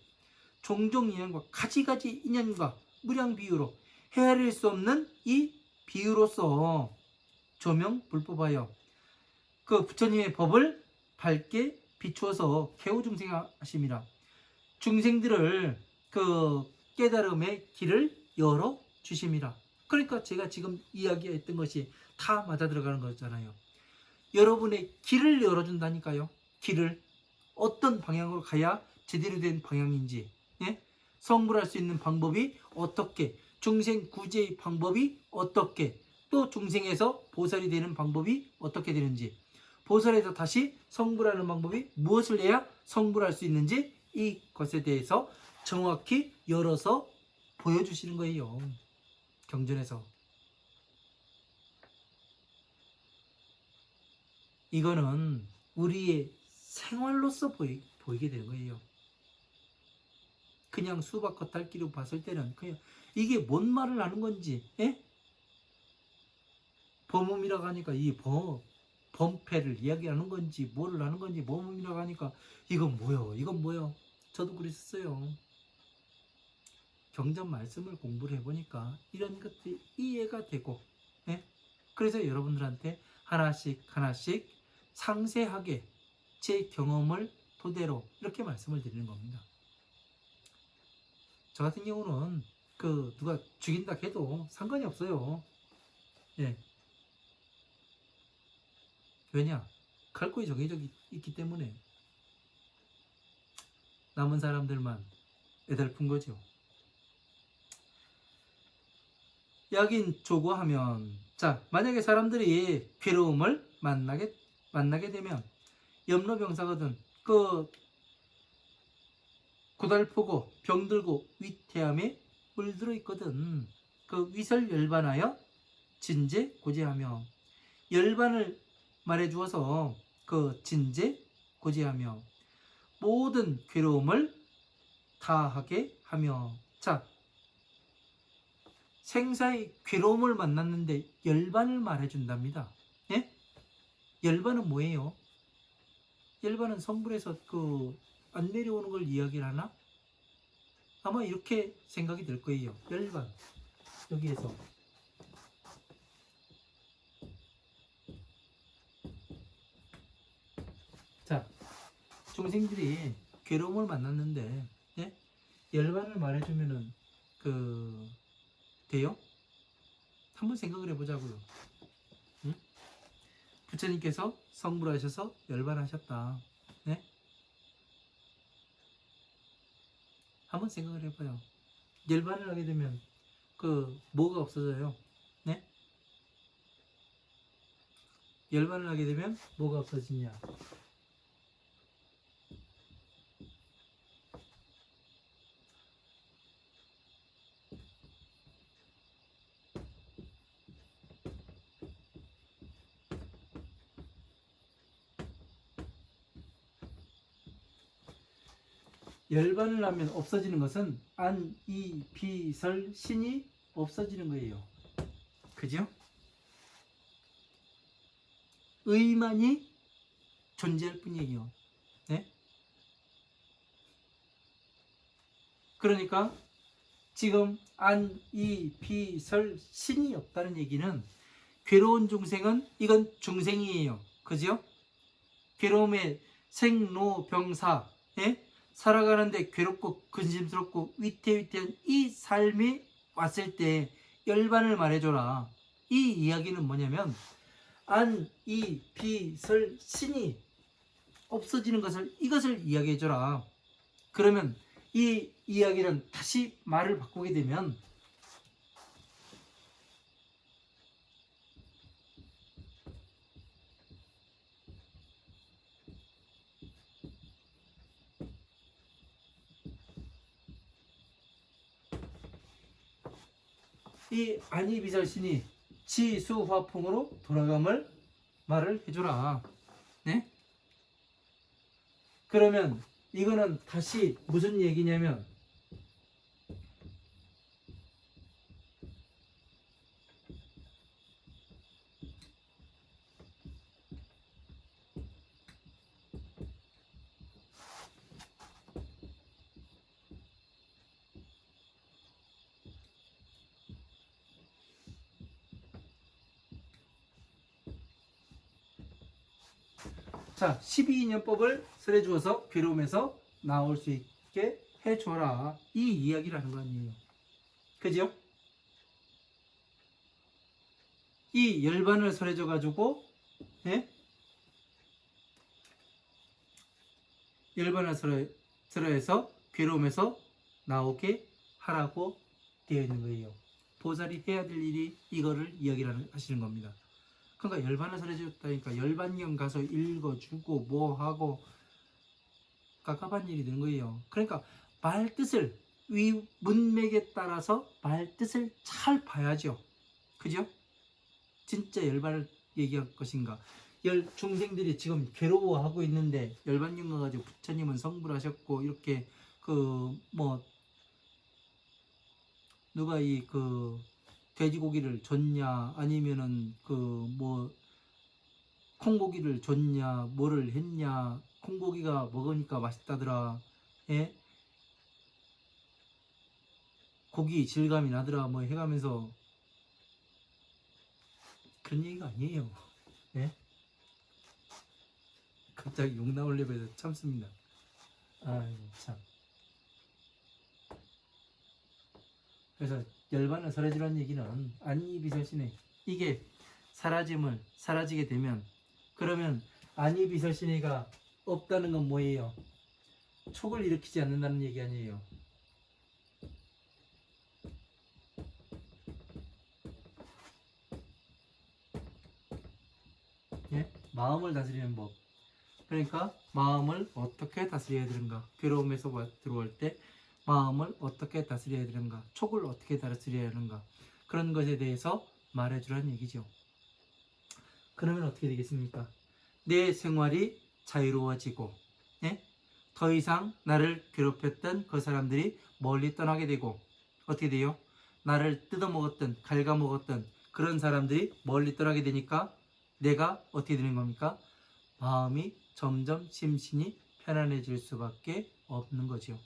종종 인연과 가지가지 인연과 무량 비유로 헤아릴 수 없는 이 비유로서 조명 불법하여 부처님의 법을 밝게 비추어서 개우 중생하심이라 중생들을 깨달음의 길을 열어 주심이라. 그러니까 제가 지금 이야기했던 것이 다 맞아 들어가는 거잖아요. 여러분의 길을 열어준다니까요. 길을 어떤 방향으로 가야 제대로 된 방향인지 예? 성불할 수 있는 방법이 어떻게 중생 구제의 방법이 어떻게 또 중생에서 보살이 되는 방법이 어떻게 되는지 보살에서 다시 성불하는 방법이 무엇을 해야 성불할 수 있는지 이것에 대해서 정확히 열어서 보여주시는 거예요. 경전에서. 이거는 우리의 생활로서 보이게 되는 거예요. 그냥 수박 겉핥기로 봤을 때는 그냥 이게 뭔 말을 하는 건지, 예? 범음이라고 하니까 이 범패를 이야기하는 건지 뭐를 하는 건지, 범음이라고 하니까 이건 뭐요? 이건 뭐요? 저도 그랬었어요. 경전 말씀을 공부를 해보니까 이런 것들이 이해가 되고, 예? 그래서 여러분들한테 하나씩 하나씩 상세하게 제 경험을 토대로 이렇게 말씀을 드리는 겁니다. 저 같은 경우는 누가 죽인다 해도 상관이 없어요. 예. 왜냐? 갈 곳이 정해져 있기 때문에 남은 사람들만 애달픈 거죠. 약인 조고하면, 자, 만약에 사람들이 괴로움을 만나게 되면 염로병사거든 고달프고 병들고 위태함에 물들어 있거든. 위설 열반하여 진제 고제하며, 열반을 말해 주어서 진제 고제하며 모든 괴로움을 다하게 하며. 자, 생사의 괴로움을 만났는데 열반을 말해준답니다. 예? 열반은 뭐예요? 열반은 성불에서 안 내려오는 걸 이야기를 하나? 아마 이렇게 생각이 들 거예요. 열반. 여기에서. 자, 중생들이 괴로움을 만났는데, 예? 열반을 말해주면은, 돼요? 한번 생각을 해보자고요. 응? 부처님께서 성불하셔서 열반하셨다. 네? 한번 생각을 해봐요. 열반을 하게 되면 뭐가 없어져요? 네? 열반을 하게 되면 뭐가 없어지냐? 열반을 하면 없어지는 것은 안, 이, 비, 설, 신이 없어지는 거예요. 그죠? 의만이 존재할 뿐이에요. 네? 그러니까 지금 안, 이, 비, 설, 신이 없다는 얘기는 괴로운 중생은 이건 중생이에요. 그죠? 괴로움의 생로병사, 예? 살아가는데 괴롭고 근심스럽고 위태위태한 이 삶이 왔을 때 열반을 말해줘라. 이 이야기는 뭐냐면 안, 이, 비, 설, 신이 없어지는 이것을 이야기해줘라. 그러면 이 이야기는 다시 말을 바꾸게 되면 이 안이비설신이 지수화풍으로 돌아감을 말을 해주라. 네? 그러면 이거는 다시 무슨 얘기냐면 자, 12인연법을 설해 주어서 괴로움에서 나올 수 있게 해줘라. 이 이야기를 하는 거 아니에요. 그죠? 이 열반을 설해줘 가지고, 예? 열반을 설해서 괴로움에서 나오게 하라고 되어 있는 거예요. 보살이 해야 될 일이 이거를 이야기를 하시는 겁니다. 그러니까 열반을 설해줬다니까 열반경 가서 읽어주고 뭐 하고 깝깝한 일이 되는 거예요. 그러니까 말 뜻을 위 문맥에 따라서 말 뜻을 잘 봐야죠. 그죠? 진짜 열반을 얘기할 것인가? 중생들이 지금 괴로워하고 있는데 열반님 가가지고 부처님은 성불 하셨고 이렇게 그 뭐 누가 이 그 돼지고기를 줬냐 아니면은 그 뭐 콩고기를 줬냐 뭐를 했냐 콩고기가 먹으니까 맛있다더라 예? 고기 질감이 나더라 뭐 해가면서 그런 얘기가 아니에요. 예? 갑자기 욕 나오려고 해서 참습니다. 아유 참. 그래서 열반을 설해주라는 얘기는 안이비설신의 이게 사라지게 되면 그러면 안이비설신의가 없다는 건 뭐예요? 촉을 일으키지 않는다는 얘기 아니에요. 예? 마음을 다스리는 법. 그러니까 마음을 어떻게 다스려야 되는가? 괴로움에서 들어올 때 마음을 어떻게 다스려야 되는가? 촉을 어떻게 다스려야 하는가? 그런 것에 대해서 말해주라는 얘기죠. 그러면 어떻게 되겠습니까? 내 생활이 자유로워지고 예? 더 이상 나를 괴롭혔던 그 사람들이 멀리 떠나게 되고 어떻게 돼요? 나를 뜯어먹었던 갉아먹었던 그런 사람들이 멀리 떠나게 되니까 내가 어떻게 되는 겁니까? 마음이 점점 심신이 편안해질 수밖에 없는 거죠.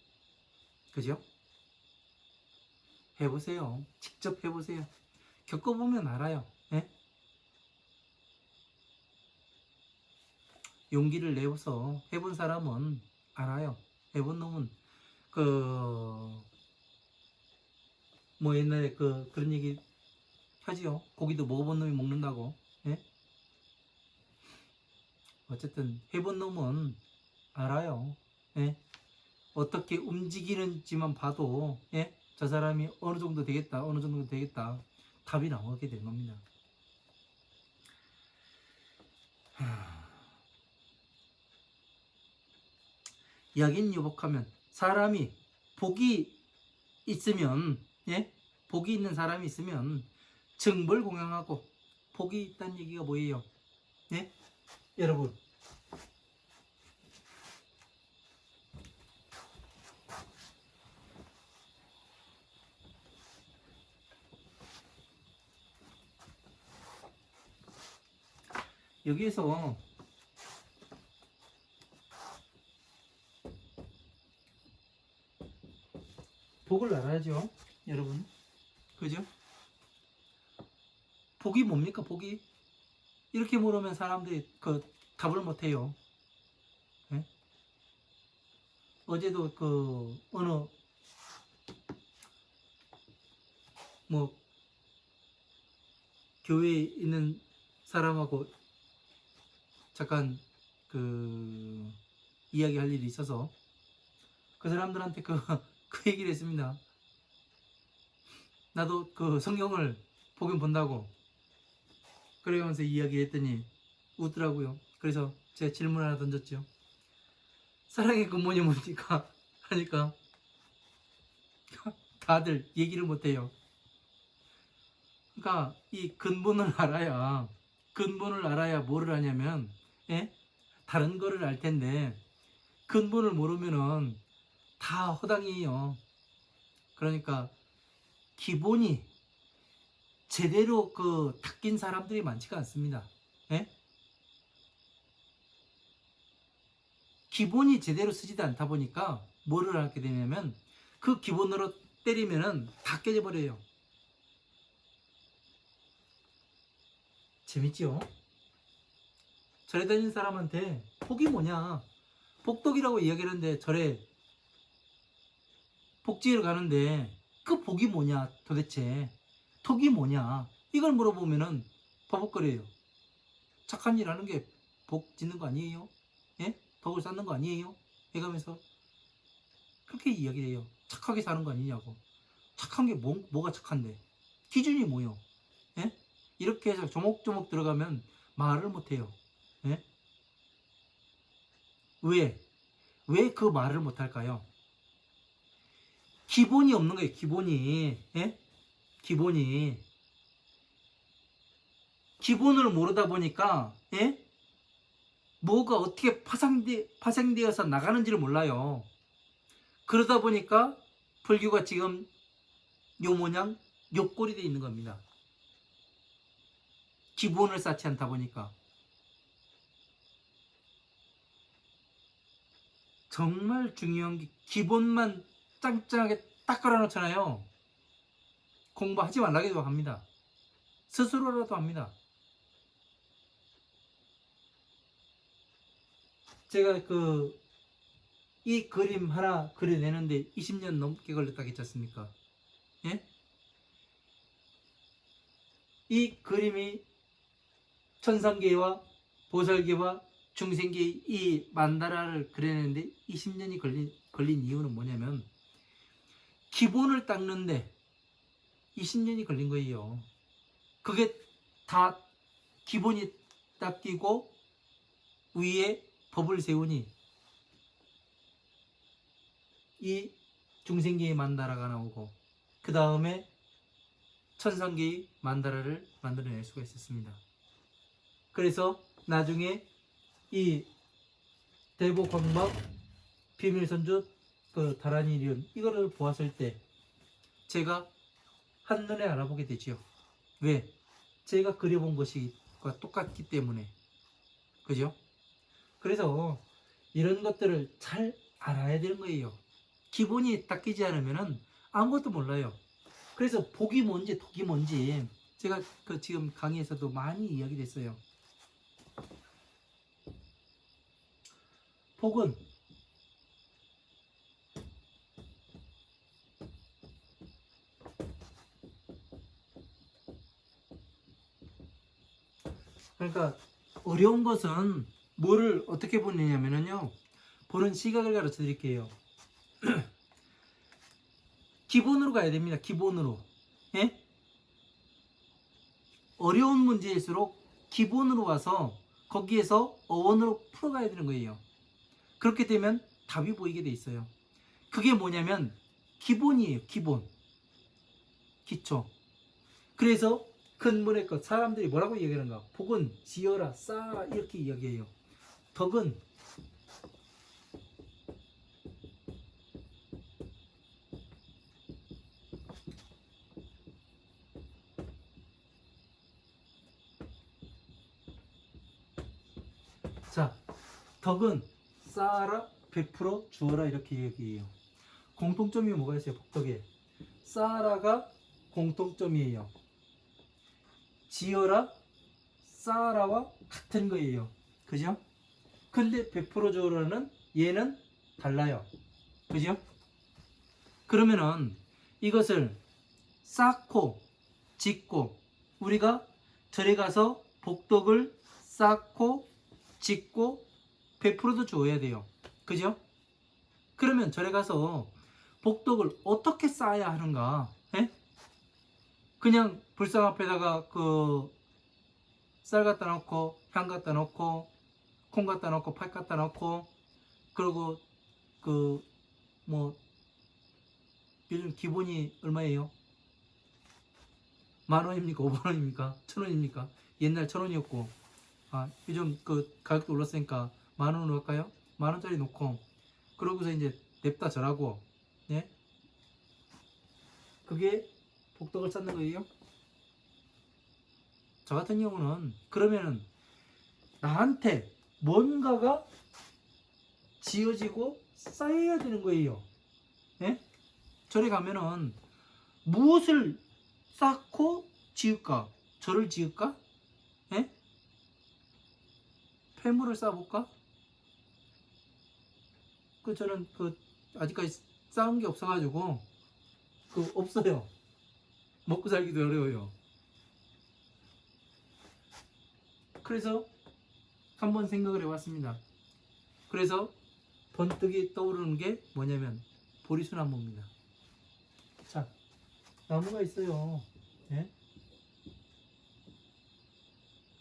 그죠? 해보세요. 직접 해보세요. 겪어보면 알아요. 예? 용기를 내서 해본 사람은 알아요. 해본 놈은 뭐 옛날에 그런 얘기 하지요. 고기도 먹어본 놈이 먹는다고. 예? 어쨌든 해본 놈은 알아요. 예? 어떻게 움직이는지만 봐도 예? 저 사람이 어느 정도 되겠다 어느 정도 되겠다 답이 나오게 된 겁니다. 약인유복하면 사람이 복이 있으면 예? 복이 있는 사람이 있으면 증벌공양하고 복이 있다는 얘기가 뭐예요? 예? 여러분 여기에서 복을 알아야죠. 여러분 그죠? 복이 뭡니까? 복이 이렇게 물으면 사람들이 답을 못해요. 예? 어제도 어느 뭐 교회에 있는 사람하고 잠깐 이야기할 일이 있어서 그 사람들한테 그 얘기를 했습니다. 나도 성경을 보긴 본다고 그러면서 이야기했더니 웃더라고요. 그래서 제가 질문 하나 던졌죠. 사랑의 근본이 뭡니까? 하니까 다들 얘기를 못해요. 그러니까 이 근본을 알아야 뭐를 하냐면 예? 다른 거를 알 텐데 근본을 모르면은 다 허당이에요. 그러니까 기본이 제대로 닦인 사람들이 많지가 않습니다. 예? 기본이 제대로 쓰지도 않다 보니까 뭐를 하게 되냐면 그 기본으로 때리면은 다 깨져 버려요. 재밌죠? 절에 다니는 사람한테 복이 뭐냐? 복덕이라고 이야기하는데 절에 복지를 가는데 그 복이 뭐냐 도대체? 덕이 뭐냐? 이걸 물어보면은 버벅거려요. 착한 일 하는 게 복 짓는 거 아니에요? 예? 덕을 쌓는 거 아니에요? 해가면서 그렇게 이야기를 해요. 착하게 사는 거 아니냐고. 착한 게 뭐가 착한데? 기준이 뭐요? 예? 이렇게 해서 조목조목 들어가면 말을 못해요. 예? 왜? 왜 그 말을 못할까요? 기본이 없는 거예요. 기본이. 예? 기본을 모르다 보니까 예? 뭐가 어떻게 파생되어서 나가는지를 몰라요. 그러다 보니까 불교가 지금 요 모양 요 꼴이 돼 있는 겁니다. 기본을 쌓지 않다 보니까. 정말 중요한 게 기본만 짱짱하게 딱 깔아놓잖아요. 공부하지 말라기도 합니다. 스스로라도 합니다. 제가 이 그림 하나 그려내는데 20년 넘게 걸렸다고 했지 않습니까? 예? 이 그림이 천상계와 보살계와 중생계 이 만다라를 그려내는데 20년이 걸린 이유는 뭐냐면 기본을 닦는데 20년이 걸린 거예요. 그게 다 기본이 닦이고 위에 법을 세우니 이 중생계의 만다라가 나오고 그 다음에 천상계의 만다라를 만들어낼 수가 있었습니다. 그래서 나중에 이 대보광막 비밀선주 다란이리온 이거를 보았을 때 제가 한눈에 알아보게 되지요. 왜? 제가 그려본 것과 똑같기 때문에. 그죠? 그래서 이런 것들을 잘 알아야 되는 거예요. 기본이 닦이지 않으면 아무것도 몰라요. 그래서 복이 뭔지 독이 뭔지 제가 지금 강의에서도 많이 이야기됐어요. 복은 그러니까 어려운 것은 뭐를 어떻게 보느냐면요. 보는 시각을 가르쳐 드릴게요. 기본으로 가야 됩니다. 기본으로. 예? 어려운 문제일수록 기본으로 와서 거기에서 어원으로 풀어가야 되는 거예요. 그렇게 되면 답이 보이게 돼 있어요. 그게 뭐냐면 기본이에요. 기본. 기초. 그래서 근본의 것 사람들이 뭐라고 이야기하는가? 복은 지어라, 쌓아라 이렇게 이야기해요. 덕은 자, 덕은 쌓아라, 베풀어 주어라 이렇게 얘기해요. 공통점이 뭐가 있어요? 복덕에 쌓아라가 공통점이에요. 지어라, 쌓아라와 같은 거예요. 그죠? 근데 베풀어 주어라는 얘는 달라요. 그죠? 그러면은 이것을 쌓고 짓고 우리가 절에 가서 복덕을 쌓고 짓고 베풀어도 줘야 돼요. 그죠? 그러면 절에 가서 복덕을 어떻게 쌓아야 하는가? 에? 그냥 불상 앞에다가 쌀 갖다 놓고 향 갖다 놓고 콩 갖다 놓고 팥 갖다 놓고 그리고 뭐 요즘 기본이 얼마예요? 10,000원입니까? 5,000원입니까? 1,000원입니까? 옛날 1,000원이었고 요즘 가격도 올랐으니까 10,000원으로 할까요? 10,000원짜리 놓고 그러고서 이제 냅다 절하고 예? 그게 복덕을 쌓는 거예요? 저 같은 경우는 그러면은 나한테 뭔가가 지어지고 쌓여야 되는 거예요. 예? 절에 가면은 무엇을 쌓고 지을까? 절을 지을까? 예? 폐물을 쌓아볼까? 저는 아직까지 쌓은 게 없어가지고 없어요. 먹고 살기도 어려워요. 그래서 한번 생각을 해봤습니다. 그래서 번뜩이 떠오르는 게 뭐냐면 보리수나무입니다. 자, 나무가 있어요. 예?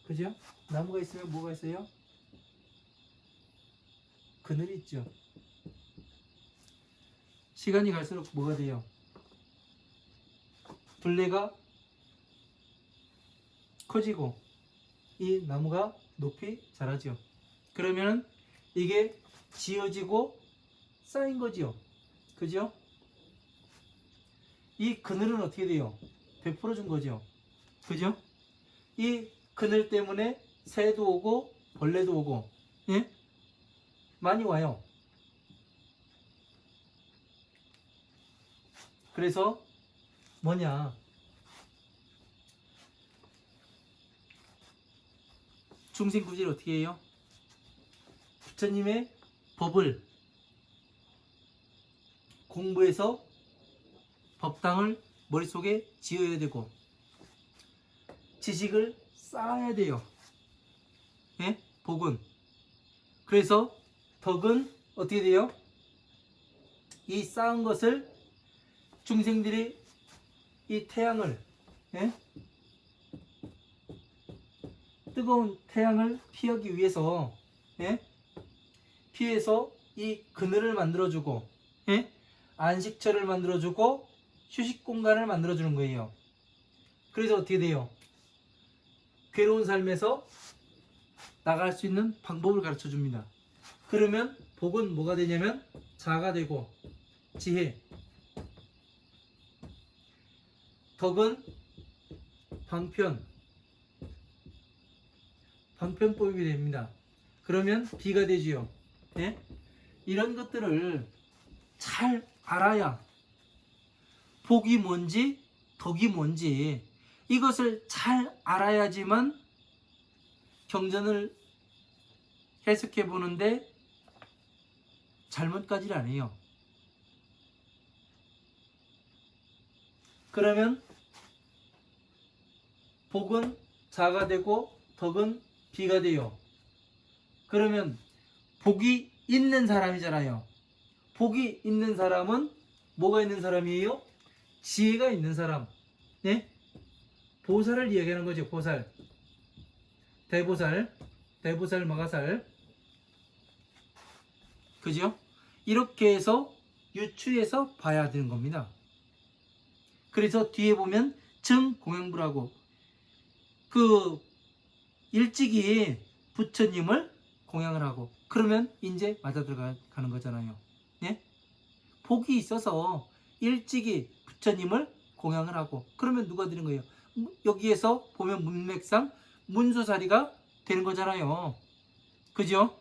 그죠? 나무가 있으면 뭐가 있어요? 그늘이 있죠. 시간이 갈수록 뭐가 돼요? 둘레가 커지고 이 나무가 높이 자라죠. 그러면 이게 지어지고 쌓인 거지요. 그죠? 이 그늘은 어떻게 돼요? 베풀어 준 거죠. 그죠? 이 그늘 때문에 새도 오고 벌레도 오고, 예? 많이 와요. 그래서 뭐냐? 중생구제를 어떻게 해요? 부처님의 법을 공부해서 법당을 머릿속에 지어야 되고 지식을 쌓아야 돼요. 예? 복은. 그래서 덕은 어떻게 돼요? 이 쌓은 것을 중생들이 이 태양을, 예? 뜨거운 태양을 피하기 위해서, 예? 피해서 이 그늘을 만들어주고, 예? 안식처를 만들어주고 휴식 공간을 만들어주는 거예요. 그래서 어떻게 돼요? 괴로운 삶에서 나갈 수 있는 방법을 가르쳐 줍니다. 그러면 복은 뭐가 되냐면 자아가 되고, 지혜, 덕은 방편법이 됩니다. 그러면 비가 되지요. 예? 이런 것들을 잘 알아야 복이 뭔지 덕이 뭔지 이것을 잘 알아야지만 경전을 해석해 보는데 잘못까지는 안 해요. 그러면 복은 자가 되고 덕은 비가 돼요. 그러면 복이 있는 사람이잖아요. 복이 있는 사람은 뭐가 있는 사람이에요? 지혜가 있는 사람. 네? 보살을 이야기하는 거죠. 보살. 대보살, 마가살. 그죠? 이렇게 해서 유추해서 봐야 되는 겁니다. 그래서 뒤에 보면 증공양부라고 그 일찍이 부처님을 공양을 하고 그러면 이제 맞아 들어가는 거잖아요. 예? 복이 있어서 일찍이 부처님을 공양을 하고 그러면 누가 되는 거예요? 여기에서 보면 문맥상 문수사리가 되는 거잖아요. 그죠?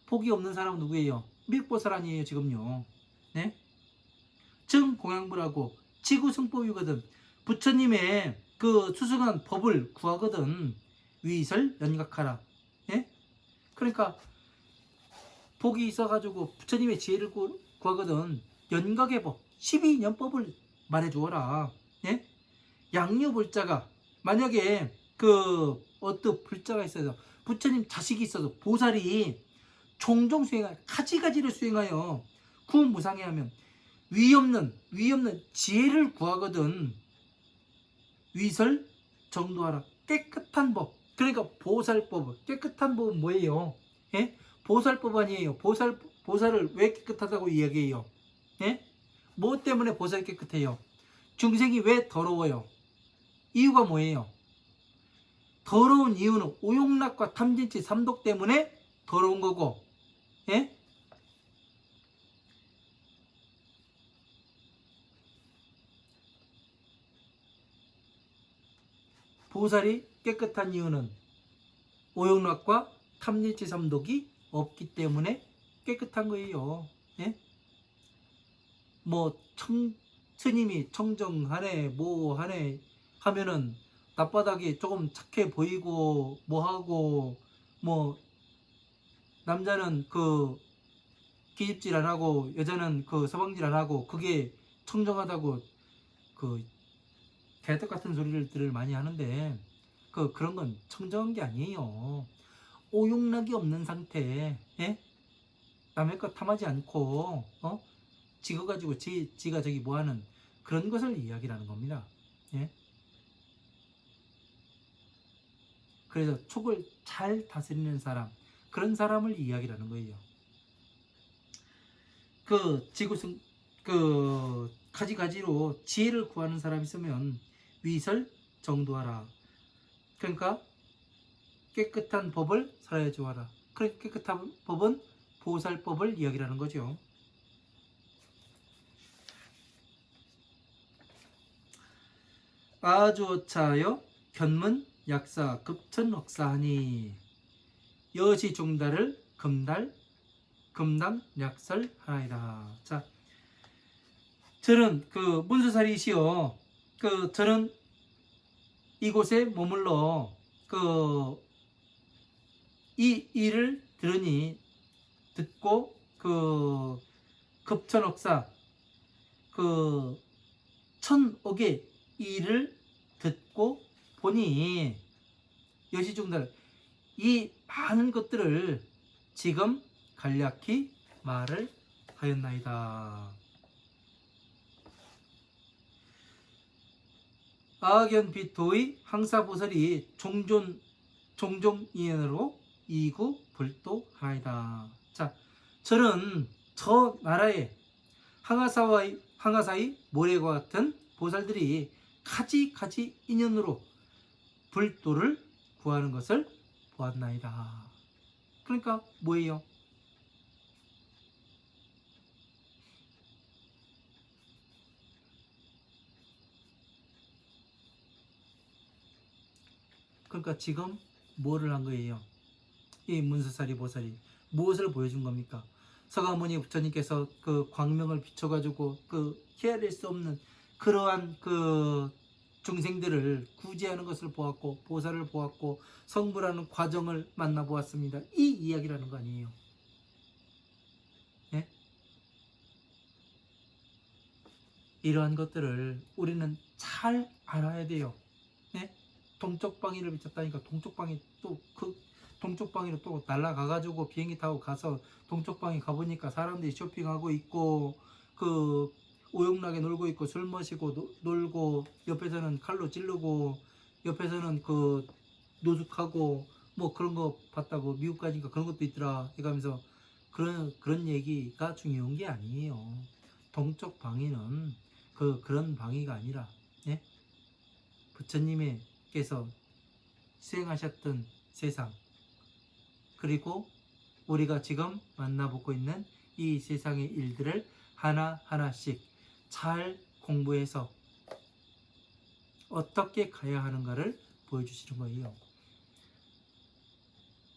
복이 없는 사람은 누구예요? 밀보살 아니에요 지금요. 네? 증공양부라고 지구승법이거든. 부처님의 그 수승한 법을 구하거든. 위설 연각하라. 예? 그러니까 복이 있어가지고 부처님의 지혜를 구하거든. 연각의 법 12년법을 말해주어라. 예? 양유불자가 만약에 그 어떤 불자가 있어서 부처님 자식이 있어서 보살이 종종 수행하여 가지가지를 수행하여 구무상해 하면 위없는 지혜를 구하거든. 위설 정도하라. 깨끗한 법. 그러니까 보살법. 깨끗한 법은 뭐예요? 예? 보살법 아니에요. 보살을 왜 깨끗하다고 이야기해요? 예? 뭐 때문에 보살이 깨끗해요? 중생이 왜 더러워요? 이유가 뭐예요? 더러운 이유는 오욕락과 탐진치 삼독 때문에 더러운 거고, 예? 보살이 깨끗한 이유는 오욕락과 탐진치 삼독이 없기 때문에 깨끗한 거예요. 예? 뭐 스님이 청정하네 뭐하네 하면은 낮바닥이 조금 착해 보이고 뭐하고 뭐 남자는 그 기집질 안 하고 여자는 그 서방질 안 하고 그게 청정하다고 그 개떡 같은 소리를 많이 하는데 그런 건 청정한 게 아니에요. 오용락이 없는 상태, 예? 남의 것 탐하지 않고 찍어가지고 지가 저기 뭐하는 그런 것을 이야기하는 겁니다. 예? 그래서 촉을 잘 다스리는 사람 그런 사람을 이야기하는 거예요. 그 지구승 그 가지가지로 지혜를 구하는 사람 있으면 위설 정도하라. 그러니까 깨끗한 법을 살아야 주어라. 그 깨끗한 법은 보살법을 이야기하는 거죠. 아주어차여 견문 약사 급천억사하니 여시중달을 금단 약설하나이다. 자, 저는 그 문수살이시여 저는 이곳에 머물러 이 일을 듣고 급천억사 천억의 일을 듣고 보니 여시중달 이 많은 것들을 지금 간략히 말을 하였나이다. 아견비토의 항사보살이 종종이연으로 이구 불도하나이다. 자, 저는 저 나라에 항아사의 모래와 같은 보살들이 가지 인연으로 불도를 구하는 것을 보았나이다. 그러니까 뭐예요? 그러니까 지금 뭐를 한 거예요? 이 문수사리 보살이 무엇을 보여준 겁니까? 서가모니 부처님께서 그 광명을 비춰가지고 헤아릴 수 없는 그러한 중생들을 구제하는 것을 보았고 보살을 보았고 성불하는 과정을 만나보았습니다. 이 이야기라는 거 아니에요. 네? 이러한 것들을 우리는 잘 알아야 돼요. 네? 동쪽 방위를 비쳤다니까 동쪽 방위로 또 날아가가지고 비행기 타고 가서 동쪽 방위 가보니까 사람들이 쇼핑하고 있고 오용나게 놀고 있고 술 마시고 놀고 옆에서는 칼로 찌르고 옆에서는 노숙하고 뭐 그런 거 봤다고 미국 가니까 그런 것도 있더라 이러면서 그런 얘기가 중요한 게 아니에요. 동쪽 방위는 그런 방위가 아니라 예? 부처님께서 수행하셨던 세상 그리고 우리가 지금 만나보고 있는 이 세상의 일들을 하나하나씩 잘 공부해서 어떻게 가야 하는가를 보여주시는 거예요.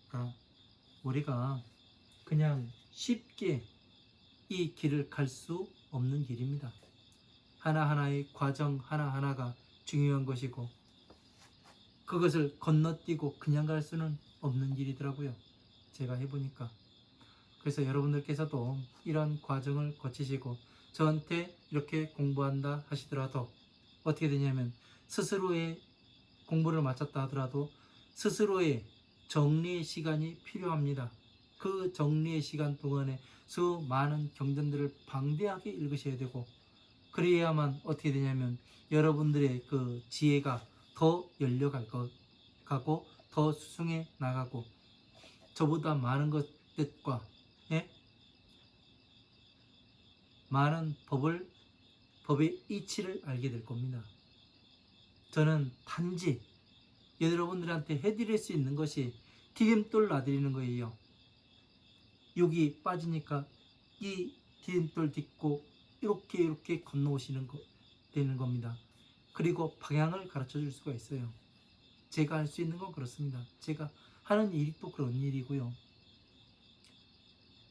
그러니까 우리가 그냥 쉽게 이 길을 갈 수 없는 길입니다. 하나하나의 과정 하나하나가 중요한 것이고 그것을 건너뛰고 그냥 갈 수는 없는 길이더라고요. 제가 해보니까. 그래서 여러분들께서도 이런 과정을 거치시고 저한테 이렇게 공부한다 하시더라도 어떻게 되냐면 스스로의 공부를 마쳤다 하더라도 스스로의 정리의 시간이 필요합니다. 그 정리의 시간 동안에 수많은 경전들을 방대하게 읽으셔야 되고 그래야만 어떻게 되냐면 여러분들의 지혜가 더 열려가고 더 수승해 나가고 저보다 많은 것들과 예? 많은 법의 이치를 알게 될 겁니다. 저는 단지 여러분들한테 해드릴 수 있는 것이 디딤돌 놔드리는 거예요. 여기 빠지니까 이 디딤돌 딛고 이렇게 건너오시는 되는 겁니다. 그리고 방향을 가르쳐 줄 수가 있어요. 제가 할 수 있는 건 그렇습니다. 제가 하는 일이 또 그런 일이고요.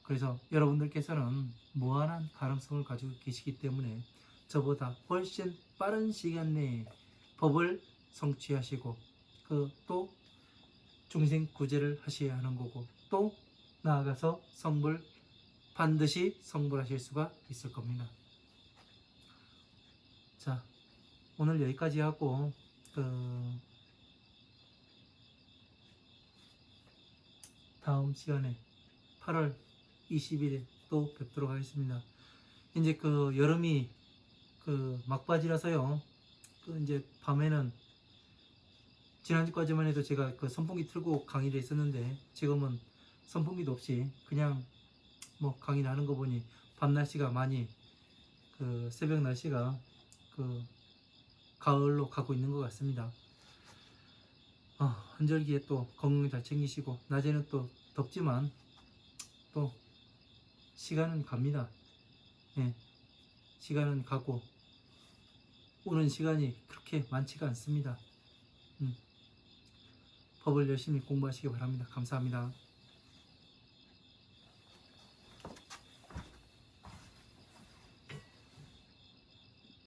그래서 여러분들께서는 무한한 가능성을 가지고 계시기 때문에 저보다 훨씬 빠른 시간 내에 법을 성취하시고 또 중생 구제를 하셔야 하는 거고 또 나아가서 반드시 성불하실 수가 있을 겁니다. 자, 오늘 여기까지 하고 다음 시간에 8월 20일에 또 뵙도록 하겠습니다. 이제 여름이 막바지라서요. 이제 밤에는 지난주까지만 해도 제가 선풍기 틀고 강의를 했었는데 지금은 선풍기도 없이 그냥 뭐 강의를 하는 거 보니 밤 날씨가 많이 새벽 날씨가 가을로 가고 있는 것 같습니다. 한절기에 또 건강 잘 챙기시고, 낮에는 또 덥지만 또 시간은 갑니다. 예, 시간은 가고 오는 시간이 그렇게 많지가 않습니다. 법을 열심히 공부하시기 바랍니다. 감사합니다.